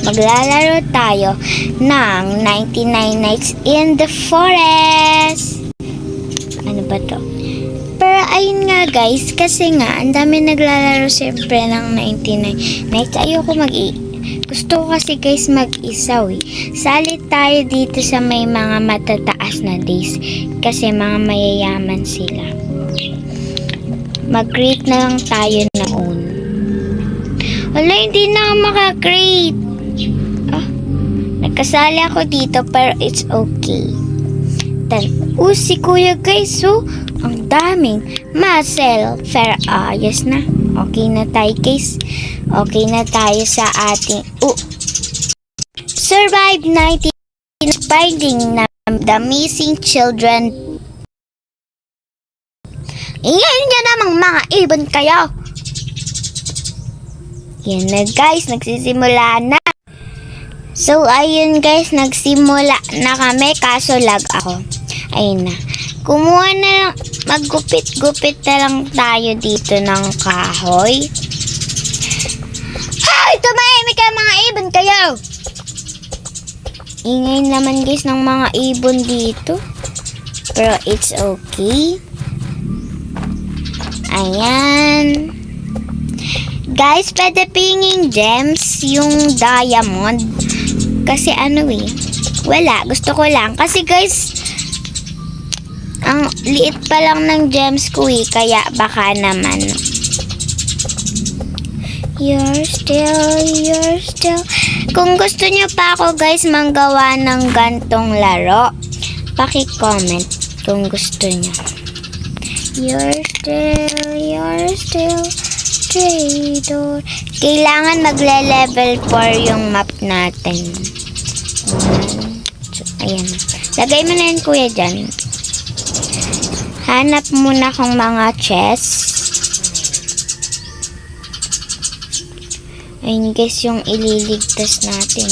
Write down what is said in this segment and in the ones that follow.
maglalaro tayo ng 99 Nights in the Forest. Ano ba to? Pero ayun nga guys, kasi nga ang dami naglalaro siyempre ng 99 Nights. Gusto ko kasi guys mag-isaw eh. Salit tayo dito sa may mga matataas na days kasi mga mayayaman sila. Mag-create na lang tayo noon. Wala, hindi na ako maka-create. Nagkasali ako dito pero it's okay. Si kuya guys, ang daming muscle. Pero yes na. Okay na tayo guys. Okay na tayo sa ating survive 19 finding na the missing children. Ingay nyo namang mga ibon kayo. Yan na guys, nagsisimula na. So ayun guys, nagsimula na kami kaso lag ako. Ayun na. Kumuha na lang, maggupit-gupit na lang tayo dito ng kahoy. Ay, tumahimik ka mga ibon kayo! Ingay naman guys ng mga ibon dito. Pero it's okay. Ayan. Guys, pwede pinging gems yung diamond. Kasi wala. Gusto ko lang. Kasi guys, ang liit pa lang ng gems ko kaya baka naman. You're still. Kung gusto nyo pa ako guys manggawa ng gantong laro, paki-comment kung gusto nyo. You're still traitor. Kailangan magle-level 4 yung map natin. Ayan. Lagay mo na yun kuya dyan. Hanap muna kong mga chest. Ayun guys yung ililigtas natin.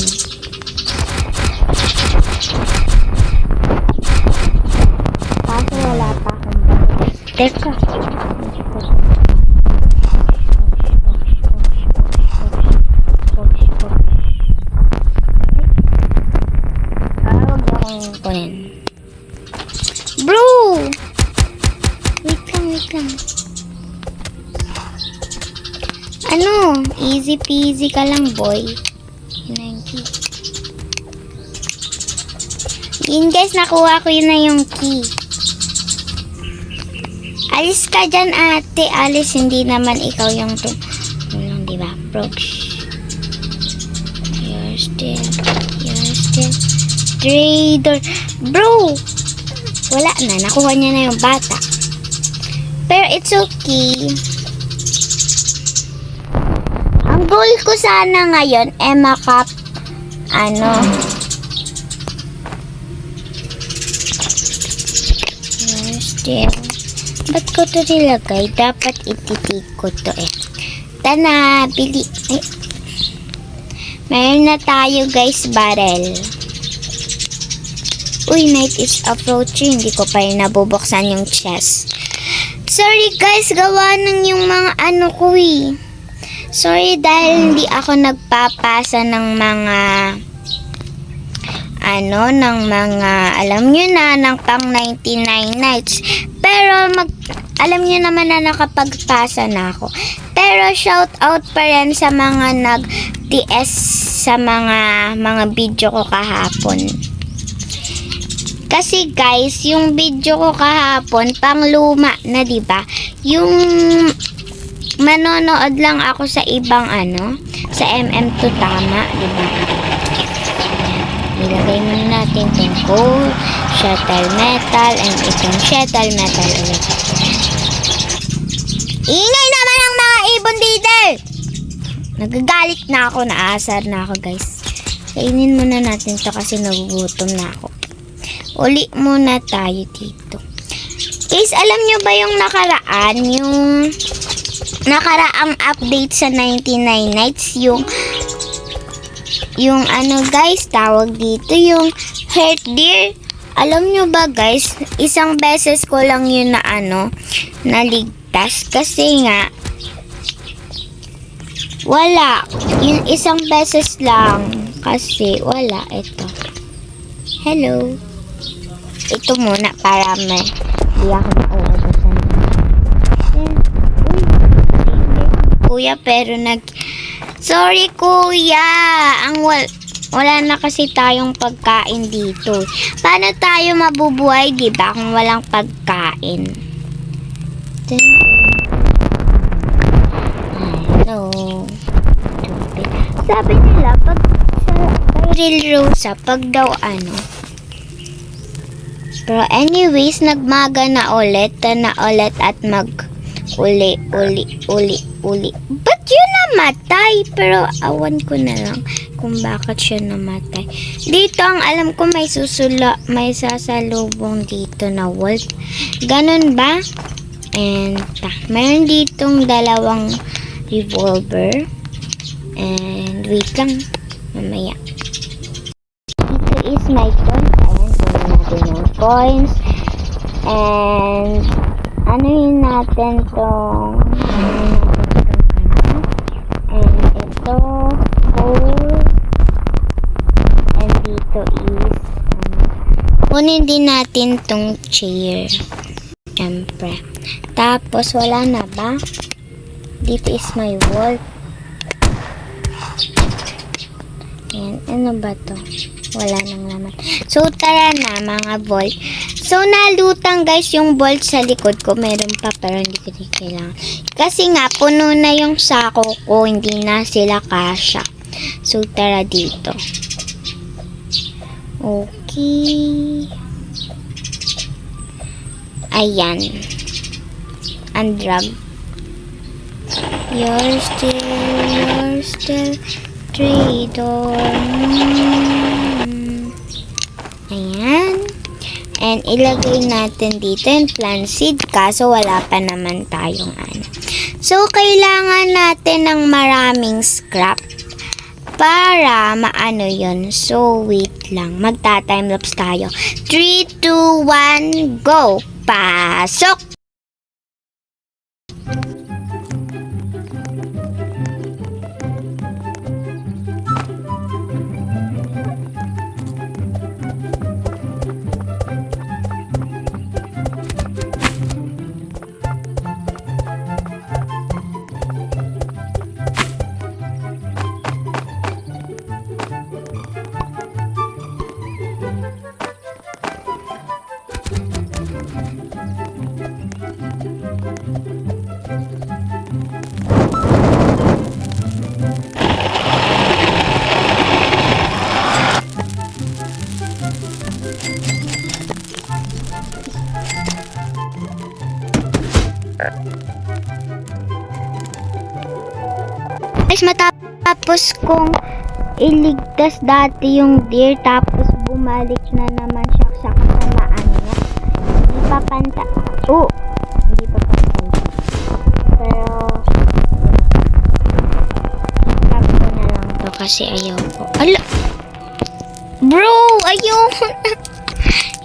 Kaso wala pa akong teka. Huwag akong kunin. Bro! Wait lang. Easy peasy ka lang boy. Yun guys, nakuha ko yun na yung key. Alis ka dyan ate, alis, hindi naman ikaw yung diba? You're still trader. Bro! Wala na, nakuha niya na yung bata. Pero it's okay. Ang goal ko sana ngayon still. Ba't ko to nilagay? Dapat ititik ko to Tana, bili. Mayroon na tayo guys, barrel. Uy, night is approaching. Hindi ko pa rin nabubuksan yung chest. Sorry guys, gawa ng yung mga ko Sorry dahil hindi ako nagpapasa ng mga alam nyo na, ng pang 99 nights. Pero alam nyo naman na nakapagpasa na ako. Pero shout out pa rin sa mga nag-TS sa mga video ko kahapon. Kasi guys, yung video ko kahapon, pang luma na, diba? Yung manonood lang ako sa ibang sa MM2 tama, diba? Ilagay muna natin itong gold, shuttle metal, and itong shuttle metal ulit. Ingay naman ang mga ibon dito! Nagagalit na ako, naasar na ako guys. Kainin muna natin to kasi nagugutom na ako. Uli muna tayo dito. Guys, alam nyo ba yung nakaraang update sa 99 Nights, yung guys, tawag dito, yung Heart Deer. Alam nyo ba guys, isang beses ko lang yun naligtas kasi nga Wala. Yung isang beses lang. Kasi wala. Ito. Hello. Ito muna para may di ako nauubusan. Kuya, pero Sorry, kuya. Wala na kasi tayong pagkain dito. Paano tayo mabubuhay, di ba, kung walang pagkain? Ano? Sabi nila, pag sa Real Rosa, pag daw ano. Pero anyways, nagmaga na ulit at uli. Ba't yun namatay? Pero awan ko na lang kung bakit siya namatay. Dito ang alam ko may sasalubong dito na wolf. Ganun ba? And mayroon ditong dalawang revolver. And wait lang. Mamaya. Dito is my coins. Ayan, kunin natin yung coins. And ano yun natin tong and ito 4 and dito is kunin din natin tong chair, syempre. Tapos wala na ba? Dito is my wall. Ayan, ano ba to? Wala nang laman. So, tara na mga bolt. So, nalutang guys yung bolt sa likod ko. Meron pa pero hindi ko din kailangan. Kasi nga, puno na yung sako ko. Hindi na sila kasya. So, tara dito. Okay. Ayan. Undrag. You're still traitor. Ayan. And ilagay natin dito yung plant seed. Kaso wala pa naman tayong ano. So, kailangan natin ng maraming scrap para maano yun. So, wait lang. Magta-timelapse tayo. 3, 2, 1, go! Pasok! Guys, matapos kong iligtas dati yung deer, tapos bumalik na naman siya sa kasamaan niya. Hindi pa pantay. Hindi pa pantay. Pero stop ko na lang to kasi ayaw ko. Ala! Bro, ayaw ko na.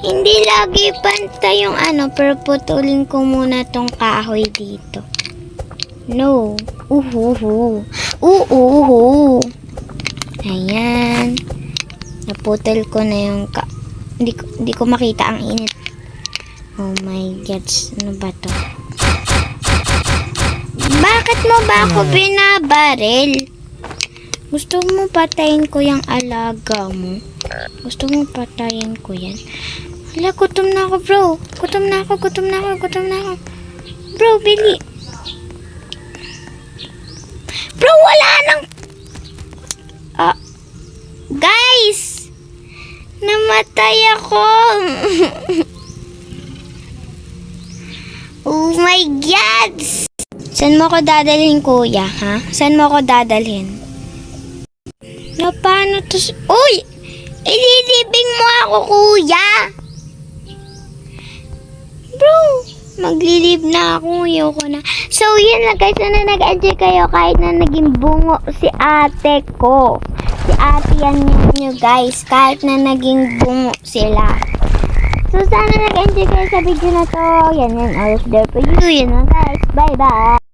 Hindi lagi pantay yung ano, pero putulin ko muna tong kahoy dito. No. Ayan. Naputol ko na yung hindi ko makita ang init. Oh my God. Ano ba to? Bakit mo ba ako binabaril? Gusto mo patayin ko yung alaga mo? Gusto mo patayin ko yan? Hala, gutom na ako, bro. Gutom na ako. Bro, bili. Bro, wala nang... guys! Namatay ako! Oh my God! Saan mo ko dadalhin, kuya, ha? Saan mo ko dadalhin? Na paano to... Uy! Ililibing mo ako, kuya! Bro! Maglilib na ako, ayoko na. So, yun lang guys, sana nag-enjoy kayo kahit na naging bungo si ate ko. Si ate yan nyo guys, kahit na naging bungo sila. So, sana nag-enjoy kayo sa video na to. Yan, always there for you. Yun lang guys, bye-bye.